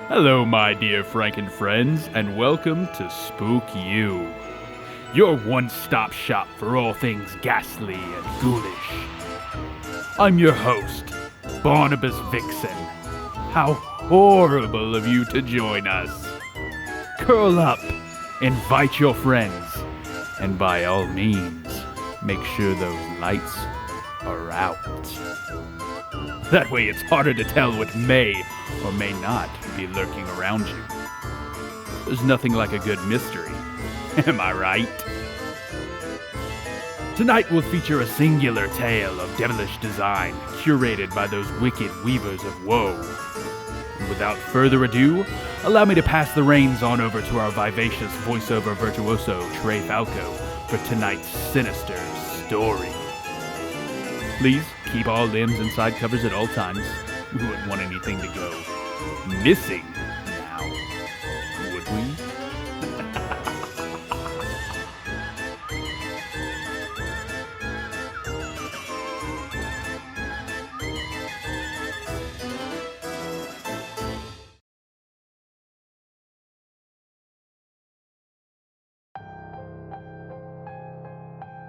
Hello, my dear Franken friends, and welcome to Spookyou, your one-stop shop for all things ghastly and ghoulish. I'm your host, Barnabas Vixen. How horrible of you to join us. Curl up, invite your friends, and by all means, make sure those lights are out. That way it's harder to tell what may or may not be lurking around you. There's nothing like a good mystery, am I right? Tonight will feature a singular tale of devilish design curated by those wicked weavers of woe. And without further ado, allow me to pass the reins on over to our vivacious voiceover virtuoso, Trey Falco, for tonight's sinister story. Please keep all limbs and side covers at all times. We wouldn't want anything to go missing now, would we?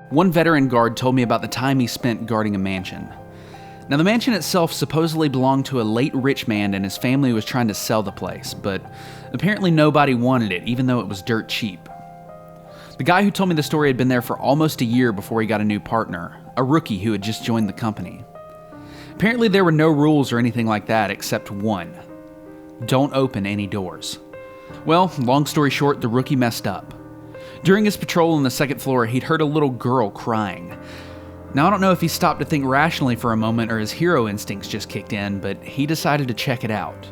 One veteran guard told me about the time he spent guarding a mansion. Now, the mansion itself supposedly belonged to a late rich man, and his family was trying to sell the place, but apparently nobody wanted it, even though it was dirt cheap. The guy who told me the story had been there for almost a year before he got a new partner, a rookie who had just joined the company. Apparently there were no rules or anything like that except one: don't open any doors. Well, long story short, the rookie messed up. During his patrol on the second floor, he'd heard a little girl crying. Now, I don't know if he stopped to think rationally for a moment or his hero instincts just kicked in, but he decided to check it out.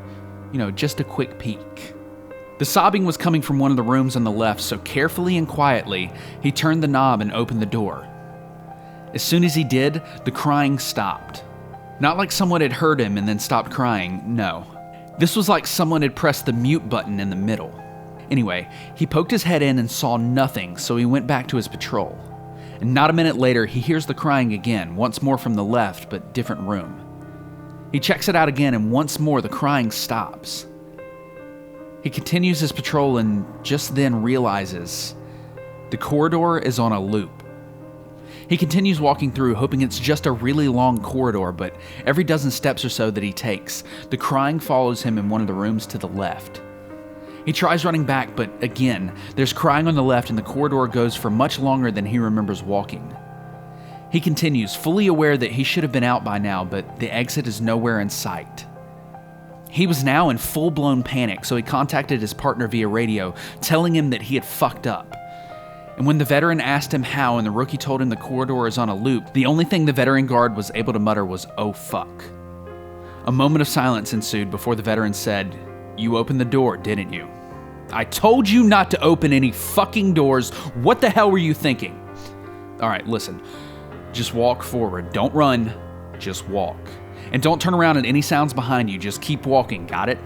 Just a quick peek. The sobbing was coming from one of the rooms on the left, so carefully and quietly, he turned the knob and opened the door. As soon as he did, the crying stopped. Not like someone had heard him and then stopped crying, no. This was like someone had pressed the mute button in the middle. Anyway, he poked his head in and saw nothing, so he went back to his patrol. And not a minute later, he hears the crying again, once more from the left, but different room. He checks it out again, and once more the crying stops. He continues his patrol and just then realizes the corridor is on a loop. He continues walking through, hoping it's just a really long corridor, but every dozen steps or so that he takes, the crying follows him in one of the rooms to the left. He tries running back, but again, there's crying on the left and the corridor goes for much longer than he remembers walking. He continues, fully aware that he should have been out by now, but the exit is nowhere in sight. He was now in full-blown panic, so he contacted his partner via radio, telling him that he had fucked up. And when the veteran asked him how and the rookie told him the corridor is on a loop, the only thing the veteran guard was able to mutter was, "Oh fuck." A moment of silence ensued before the veteran said, "You opened the door, didn't you?" "I told you not to open any fucking doors. What the hell were you thinking?" "All right, listen. Just walk forward. Don't run. Just walk. And don't turn around at any sounds behind you. Just keep walking, got it?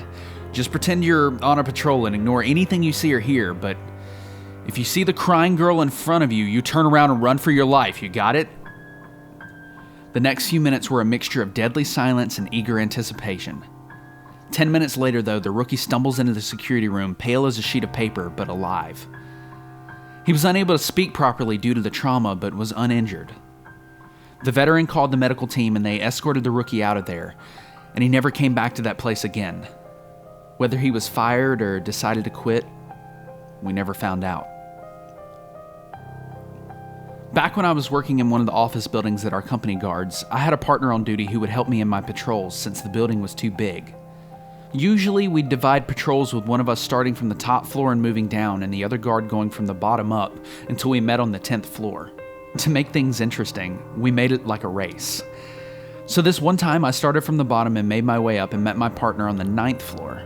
Just pretend you're on a patrol and ignore anything you see or hear, but if you see the crying girl in front of you, you turn around and run for your life, you got it?" The next few minutes were a mixture of deadly silence and eager anticipation. 10 minutes later, though, the rookie stumbles into the security room, pale as a sheet of paper, but alive. He was unable to speak properly due to the trauma, but was uninjured. The veteran called the medical team and they escorted the rookie out of there, and he never came back to that place again. Whether he was fired or decided to quit, we never found out. Back when I was working in one of the office buildings that our company guards, I had a partner on duty who would help me in my patrols since the building was too big. Usually, we'd divide patrols with one of us starting from the top floor and moving down, and the other guard going from the bottom up until we met on the 10th floor. To make things interesting, we made it like a race. So this one time, I started from the bottom and made my way up and met my partner on the 9th floor.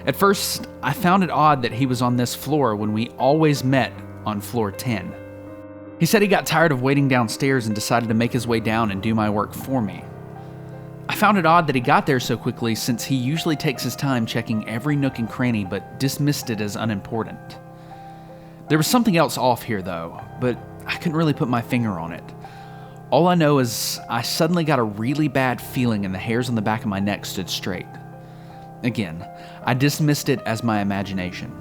At first, I found it odd that he was on this floor when we always met on floor 10. He said he got tired of waiting downstairs and decided to make his way down and do my work for me. I found it odd that he got there so quickly since he usually takes his time checking every nook and cranny but dismissed it as unimportant. There was something else off here though, but I couldn't really put my finger on it. All I know is I suddenly got a really bad feeling and the hairs on the back of my neck stood straight. Again, I dismissed it as my imagination.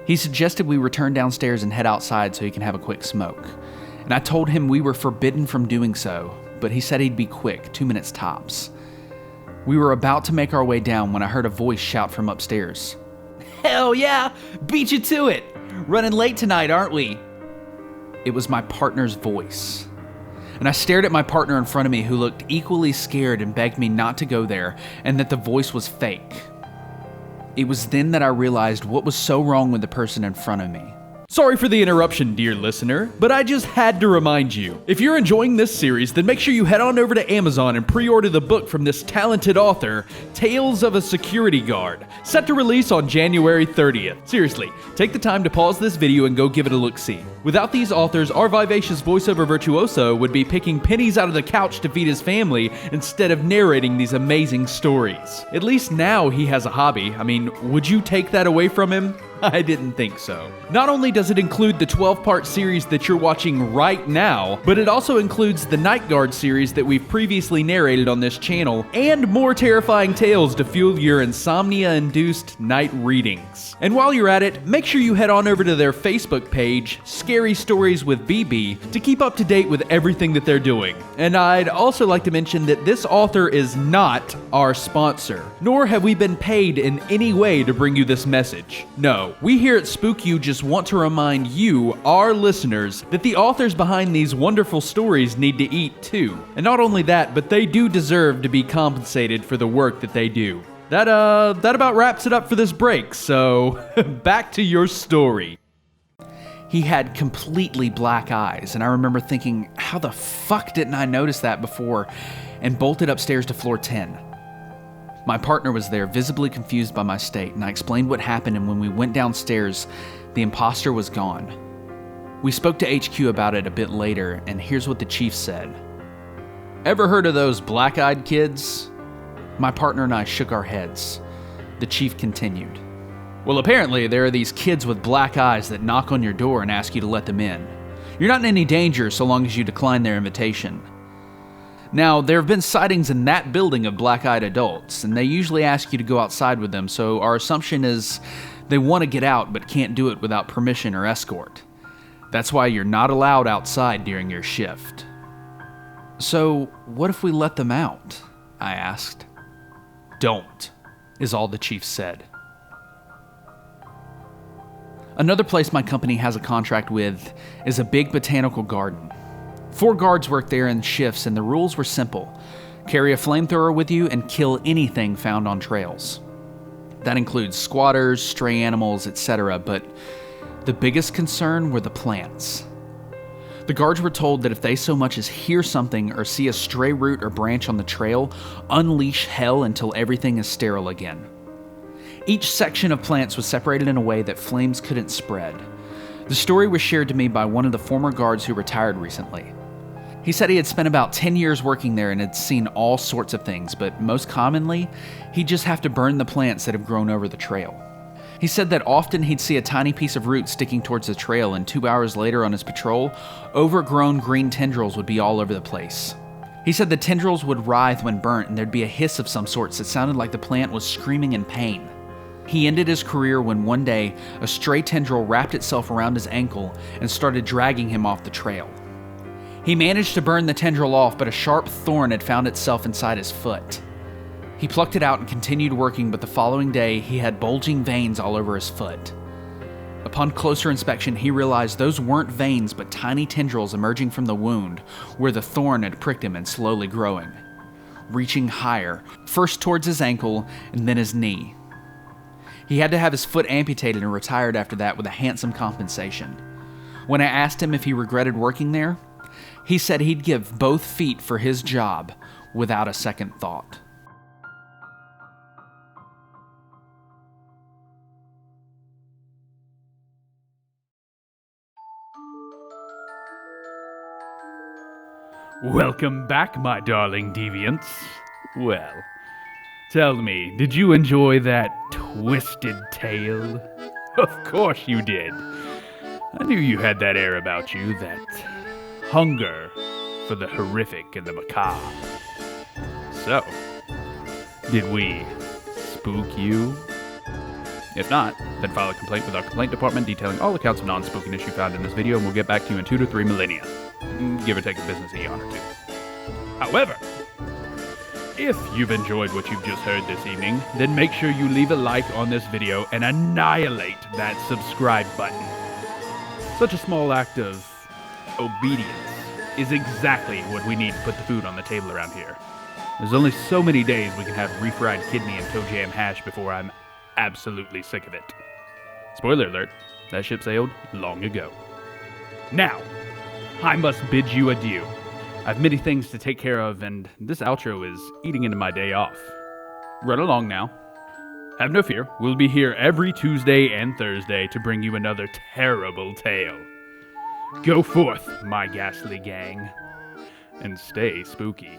He suggested we return downstairs and head outside so he can have a quick smoke, and I told him we were forbidden from doing so, but he said he'd be quick, 2 minutes tops. We were about to make our way down when I heard a voice shout from upstairs. "Hell yeah! Beat you to it! Running late tonight, aren't we?" It was my partner's voice. And I stared at my partner in front of me who looked equally scared and begged me not to go there and that the voice was fake. It was then that I realized what was so wrong with the person in front of me. Sorry for the interruption, dear listener, but I just had to remind you. If you're enjoying this series, then make sure you head on over to Amazon and pre-order the book from this talented author, Tales of a Security Guard, set to release on January 30th. Seriously, take the time to pause this video and go give it a look-see. Without these authors, our vivacious voiceover virtuoso would be picking pennies out of the couch to feed his family instead of narrating these amazing stories. At least now he has a hobby. I mean, would you take that away from him? I didn't think so. Not only does it include the 12-part series that you're watching right now, but it also includes the Night Guard series that we've previously narrated on this channel, and more terrifying tales to fuel your insomnia-induced night readings. And while you're at it, make sure you head on over to their Facebook page, Scary Stories with BB, to keep up to date with everything that they're doing. And I'd also like to mention that this author is not our sponsor, nor have we been paid in any way to bring you this message. No. We here at Spookyou just want to remind you, our listeners, that the authors behind these wonderful stories need to eat too. And not only that, but they do deserve to be compensated for the work that they do. That about wraps it up for this break, so back to your story. He had completely black eyes, and I remember thinking, how the fuck didn't I notice that before, and bolted upstairs to floor 10. My partner was there, visibly confused by my state, and I explained what happened, and when we went downstairs, the imposter was gone. We spoke to HQ about it a bit later, and here's what the chief said. "Ever heard of those black-eyed kids?" My partner and I shook our heads. The chief continued. "Well, apparently there are these kids with black eyes that knock on your door and ask you to let them in. You're not in any danger so long as you decline their invitation. Now, there have been sightings in that building of black-eyed adults, and they usually ask you to go outside with them, so our assumption is they want to get out but can't do it without permission or escort. That's why you're not allowed outside during your shift." "So, what if we let them out?" I asked. "Don't," is all the chief said. Another place my company has a contract with is a big botanical garden. 4 guards work there in shifts, and the rules were simple. Carry a flamethrower with you and kill anything found on trails. That includes squatters, stray animals, etc., but the biggest concern were the plants. The guards were told that if they so much as hear something or see a stray root or branch on the trail, unleash hell until everything is sterile again. Each section of plants was separated in a way that flames couldn't spread. The story was shared to me by one of the former guards who retired recently. He said he had spent about 10 years working there and had seen all sorts of things, but most commonly, he'd just have to burn the plants that have grown over the trail. He said that often he'd see a tiny piece of root sticking towards the trail, and 2 hours later on his patrol, overgrown green tendrils would be all over the place. He said the tendrils would writhe when burnt, and there'd be a hiss of some sorts that sounded like the plant was screaming in pain. He ended his career when one day, a stray tendril wrapped itself around his ankle and started dragging him off the trail. He managed to burn the tendril off, but a sharp thorn had found itself inside his foot. He plucked it out and continued working, but the following day, he had bulging veins all over his foot. Upon closer inspection, he realized those weren't veins, but tiny tendrils emerging from the wound where the thorn had pricked him and slowly growing, reaching higher, first towards his ankle and then his knee. He had to have his foot amputated and retired after that with a handsome compensation. When I asked him if he regretted working there, he said he'd give both feet for his job without a second thought. Welcome back, my darling deviants. Well, tell me, did you enjoy that twisted tale? Of course you did. I knew you had that air about you, that hunger for the horrific and the macabre. So, Did we spook you? If not, then file a complaint with our complaint department detailing all accounts of non-spookiness you found in this video, and we'll get back to you in 2 to 3 millennia. Give or take a business eon or two. However, if you've enjoyed what you've just heard this evening, then make sure you leave a like on this video and annihilate that subscribe button. Such a small act of obedience is exactly what we need to put the food on the table around here. There's only so many days we can have refried kidney and toe jam hash before I'm absolutely sick of it. Spoiler alert, that ship sailed long ago. Now, I must bid you adieu. I've many things to take care of, and this outro is eating into my day off. Run along now. Have no fear, we'll be here every Tuesday and Thursday to bring you another terrible tale. Go forth, my ghastly gang, and stay spooky.